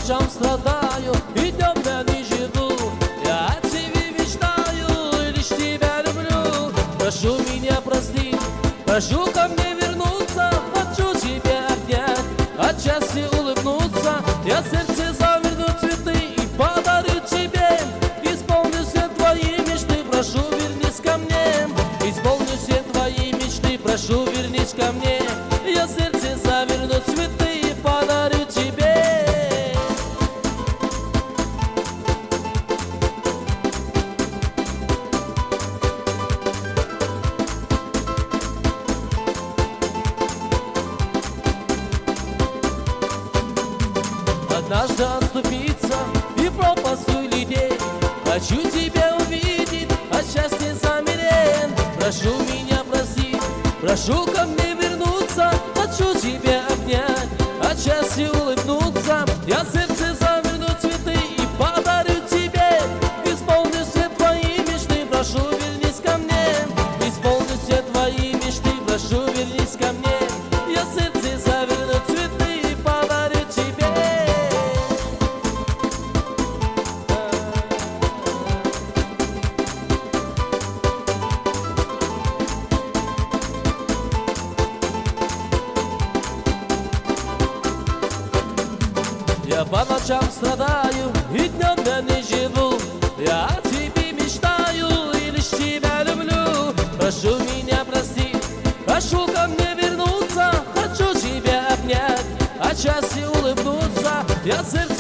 ночам страдаю и днем я не живу. Я о тебе мечтаю и лишь тебя люблю. Прошу меня простить, прошу ко мне вернуться. Хочу тебя обнять, от счастья улыбнуться. Я в сердце заверну цветы и подарю тебе. Исполню все твои мечты, прошу, вернись ко мне. Исполню все твои мечты, прошу, вернись ко мне. Я в сердце заверну цветы и подарю тебе. Однажды отступиться и пропасту людей. Хочу тебя увидеть, от счастья замереть. Прошу меня простить, прошу ко мне вернуться. Хочу тебя обнять, от счастья улыбнуться. Я в сердце заверну цветы и подарю тебе. Исполню все твои мечты, прошу, вернись ко мне. Исполню все твои мечты, прошу, вернись ко мне. Я в сердце заверну цветы и подарю тебе. Я по ночам страдаю и днем я не живу. Я о тебе мечтаю и лишь тебя люблю. Прошу меня простить, прошу ко мне вернуться. Хочу тебя обнять, от счастья улыбнуться. Я в сердце